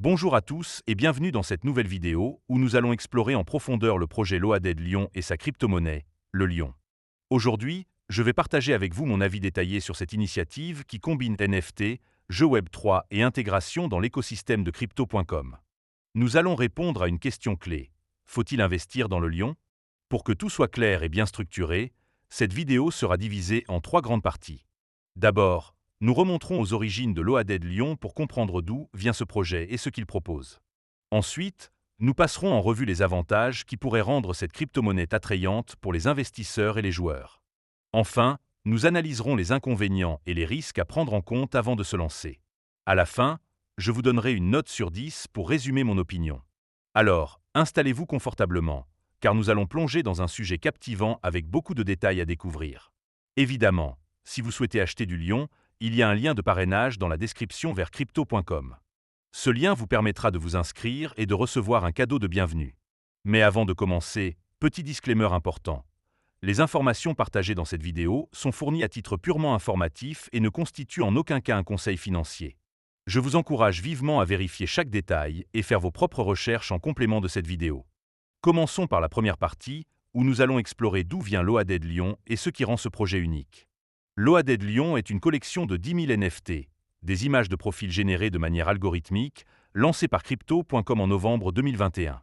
Bonjour à tous et bienvenue dans cette nouvelle vidéo où nous allons explorer en profondeur le projet Loaded Lyon et sa crypto-monnaie, le Lion. Aujourd'hui, je vais partager avec vous mon avis détaillé sur cette initiative qui combine NFT, jeux Web3 et intégration dans l'écosystème de crypto.com. Nous allons répondre à une question clé. Faut-il investir dans le Lion? Pour que tout soit clair et bien structuré, cette vidéo sera divisée en 3 grandes parties. D'abord, nous remonterons aux origines de Loaded Lyon pour comprendre d'où vient ce projet et ce qu'il propose. Ensuite, nous passerons en revue les avantages qui pourraient rendre cette crypto-monnaie attrayante pour les investisseurs et les joueurs. Enfin, nous analyserons les inconvénients et les risques à prendre en compte avant de se lancer. À la fin, je vous donnerai une note sur 10 pour résumer mon opinion. Alors, installez-vous confortablement, car nous allons plonger dans un sujet captivant avec beaucoup de détails à découvrir. Évidemment, si vous souhaitez acheter du Lion, il y a un lien de parrainage dans la description vers crypto.com. Ce lien vous permettra de vous inscrire et de recevoir un cadeau de bienvenue. Mais avant de commencer, petit disclaimer important. Les informations partagées dans cette vidéo sont fournies à titre purement informatif et ne constituent en aucun cas un conseil financier. Je vous encourage vivement à vérifier chaque détail et faire vos propres recherches en complément de cette vidéo. Commençons par la première partie, où nous allons explorer d'où vient Loaded Lyon et ce qui rend ce projet unique. Loaded Lyon est une collection de 10 000 NFT, des images de profil générées de manière algorithmique, lancée par Crypto.com en novembre 2021.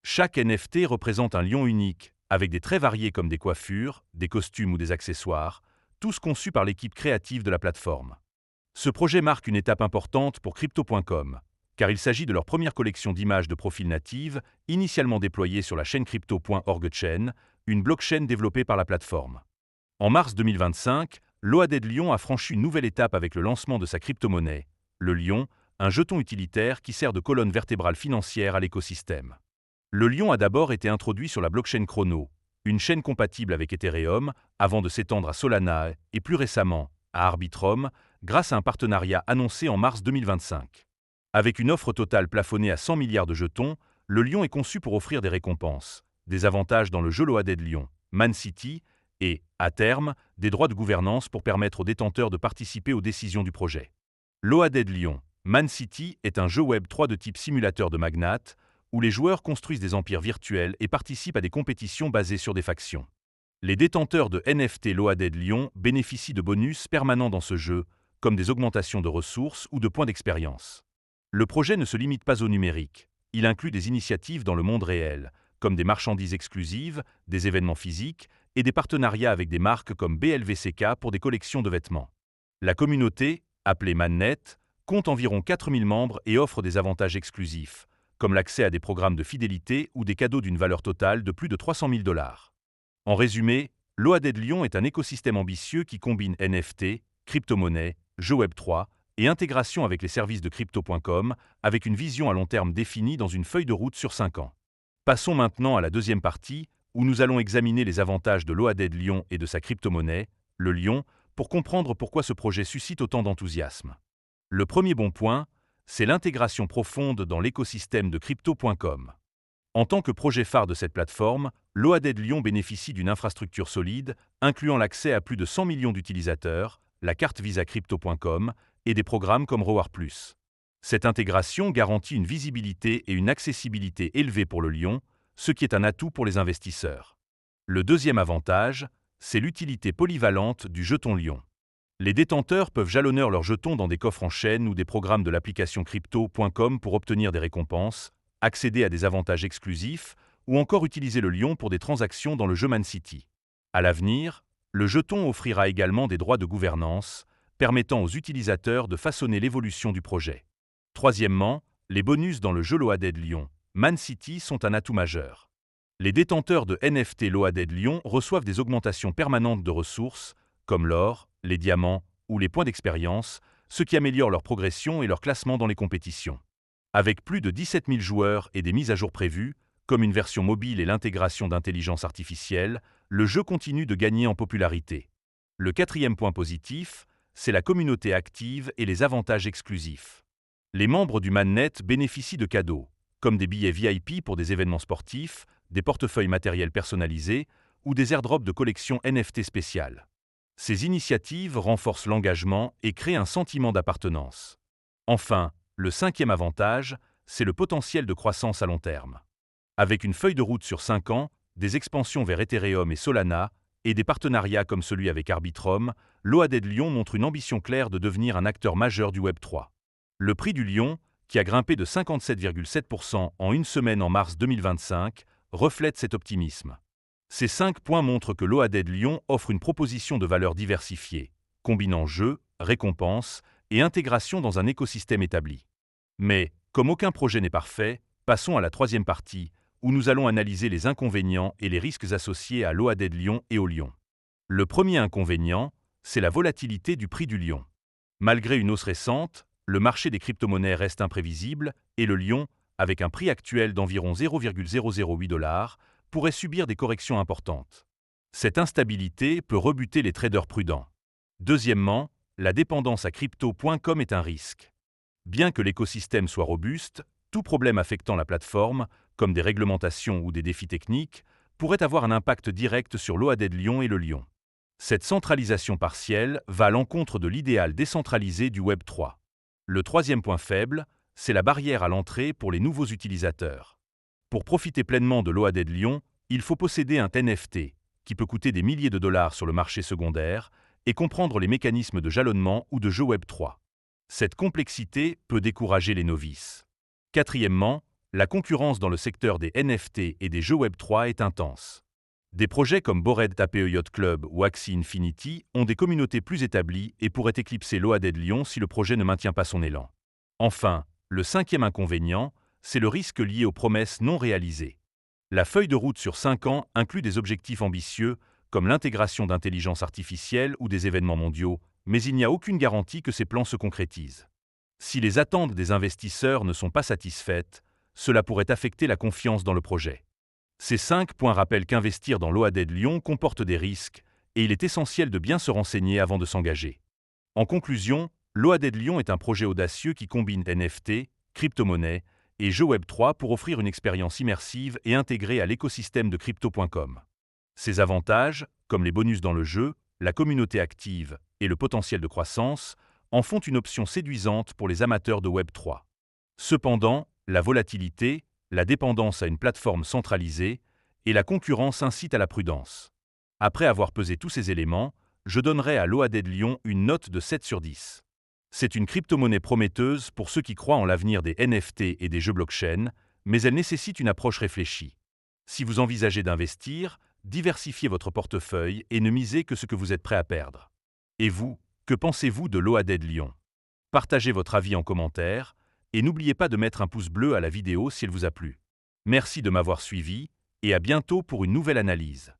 Chaque NFT représente un lion unique, avec des traits variés comme des coiffures, des costumes ou des accessoires, tous conçus par l'équipe créative de la plateforme. Ce projet marque une étape importante pour Crypto.com, car il s'agit de leur première collection d'images de profil native, initialement déployée sur la chaîne Crypto.org Chain, une blockchain développée par la plateforme. En mars 2025, Loaded Lyon a franchi une nouvelle étape avec le lancement de sa crypto-monnaie, le Lion, un jeton utilitaire qui sert de colonne vertébrale financière à l'écosystème. Le Lion a d'abord été introduit sur la blockchain Chrono, une chaîne compatible avec Ethereum, avant de s'étendre à Solana et plus récemment à Arbitrum, grâce à un partenariat annoncé en mars 2025. Avec une offre totale plafonnée à 100 milliards de jetons, le Lion est conçu pour offrir des récompenses, des avantages dans le jeu Loaded Lyon, Man City, et, à terme, des droits de gouvernance pour permettre aux détenteurs de participer aux décisions du projet. Loaded Lyon, Man City est un jeu Web3 de type simulateur de magnate, où les joueurs construisent des empires virtuels et participent à des compétitions basées sur des factions. Les détenteurs de NFT Loaded Lyon bénéficient de bonus permanents dans ce jeu, comme des augmentations de ressources ou de points d'expérience. Le projet ne se limite pas au numérique, il inclut des initiatives dans le monde réel, comme des marchandises exclusives, des événements physiques et des partenariats avec des marques comme BLVCK pour des collections de vêtements. La communauté, appelée Mannet, compte environ 4000 membres et offre des avantages exclusifs, comme l'accès à des programmes de fidélité ou des cadeaux d'une valeur totale de plus de 300 000 $. En résumé, Loaded Lyon est un écosystème ambitieux qui combine NFT, crypto-monnaie, jeux Web3 et intégration avec les services de Crypto.com, avec une vision à long terme définie dans une feuille de route sur 5 ans. Passons maintenant à la deuxième partie, où nous allons examiner les avantages de Loaded Lyon et de sa crypto-monnaie, le Lion, pour comprendre pourquoi ce projet suscite autant d'enthousiasme. Le premier bon point, c'est l'intégration profonde dans l'écosystème de Crypto.com. En tant que projet phare de cette plateforme, Loaded Lyon bénéficie d'une infrastructure solide, incluant l'accès à plus de 100 millions d'utilisateurs, la carte Visa Crypto.com et des programmes comme Reward Plus. Cette intégration garantit une visibilité et une accessibilité élevée pour le Lion, ce qui est un atout pour les investisseurs. Le deuxième avantage, c'est l'utilité polyvalente du jeton Lion. Les détenteurs peuvent jalonner leurs jetons dans des coffres en chaîne ou des programmes de l'application Crypto.com pour obtenir des récompenses, accéder à des avantages exclusifs ou encore utiliser le Lion pour des transactions dans le jeu Man City. À l'avenir, le jeton offrira également des droits de gouvernance, permettant aux utilisateurs de façonner l'évolution du projet. Troisièmement, les bonus dans le jeu Loaded Lyon, Man City sont un atout majeur. Les détenteurs de NFT Loaded Lyon reçoivent des augmentations permanentes de ressources, comme l'or, les diamants ou les points d'expérience, ce qui améliore leur progression et leur classement dans les compétitions. Avec plus de 17 000 joueurs et des mises à jour prévues, comme une version mobile et l'intégration d'intelligence artificielle, le jeu continue de gagner en popularité. Le quatrième point positif, c'est la communauté active et les avantages exclusifs. Les membres du Mannet bénéficient de cadeaux, comme des billets VIP pour des événements sportifs, des portefeuilles matériels personnalisés ou des airdrops de collections NFT spéciales. Ces initiatives renforcent l'engagement et créent un sentiment d'appartenance. Enfin, le cinquième avantage, c'est le potentiel de croissance à long terme. Avec une feuille de route sur 5 ans, des expansions vers Ethereum et Solana, et des partenariats comme celui avec Arbitrum, l'OAD Lyon montre une ambition claire de devenir un acteur majeur du Web3. Le prix du Lyon, qui a grimpé de 57,7% en une semaine en mars 2025, reflète cet optimisme. Ces 5 points montrent que l'OAD Lyon offre une proposition de valeur diversifiée, combinant jeux, récompenses et intégration dans un écosystème établi. Mais, comme aucun projet n'est parfait, passons à la troisième partie, où nous allons analyser les inconvénients et les risques associés à l'OAD Lyon et au Lyon. Le premier inconvénient, c'est la volatilité du prix du Lyon. Malgré une hausse récente, le marché des crypto-monnaies reste imprévisible et le Lyon, avec un prix actuel d'environ 0,008 $, pourrait subir des corrections importantes. Cette instabilité peut rebuter les traders prudents. Deuxièmement, la dépendance à crypto.com est un risque. Bien que l'écosystème soit robuste, tout problème affectant la plateforme, comme des réglementations ou des défis techniques, pourrait avoir un impact direct sur l'OAD Lyon et le Lyon. Cette centralisation partielle va à l'encontre de l'idéal décentralisé du Web3. Le troisième point faible, c'est la barrière à l'entrée pour les nouveaux utilisateurs. Pour profiter pleinement de l'OAD Lyon, il faut posséder un NFT, qui peut coûter des milliers de dollars sur le marché secondaire, et comprendre les mécanismes de jalonnement ou de jeu Web3. Cette complexité peut décourager les novices. Quatrièmement, la concurrence dans le secteur des NFT et des jeux Web3 est intense. Des projets comme Bored Ape Yacht Club ou Axie Infinity ont des communautés plus établies et pourraient éclipser l'OAD Lyon si le projet ne maintient pas son élan. Enfin, le cinquième inconvénient, c'est le risque lié aux promesses non réalisées. La feuille de route sur 5 ans inclut des objectifs ambitieux, comme l'intégration d'intelligence artificielle ou des événements mondiaux, mais il n'y a aucune garantie que ces plans se concrétisent. Si les attentes des investisseurs ne sont pas satisfaites, cela pourrait affecter la confiance dans le projet. Ces 5 points rappellent qu'investir dans l'OAD Lyon comporte des risques et il est essentiel de bien se renseigner avant de s'engager. En conclusion, l'OAD Lyon est un projet audacieux qui combine NFT, crypto-monnaies et jeux Web3 pour offrir une expérience immersive et intégrée à l'écosystème de crypto.com. Ces avantages, comme les bonus dans le jeu, la communauté active et le potentiel de croissance, en font une option séduisante pour les amateurs de Web3. Cependant, la volatilité, la dépendance à une plateforme centralisée et la concurrence incitent à la prudence. Après avoir pesé tous ces éléments, je donnerai à l'OAD Lyon une note de 7 sur 10. C'est une crypto-monnaie prometteuse pour ceux qui croient en l'avenir des NFT et des jeux blockchain, mais elle nécessite une approche réfléchie. Si vous envisagez d'investir, diversifiez votre portefeuille et ne misez que ce que vous êtes prêt à perdre. Et vous, que pensez-vous de l'OAD Lyon? Partagez votre avis en commentaire et n'oubliez pas de mettre un pouce bleu à la vidéo si elle vous a plu. Merci de m'avoir suivi et à bientôt pour une nouvelle analyse.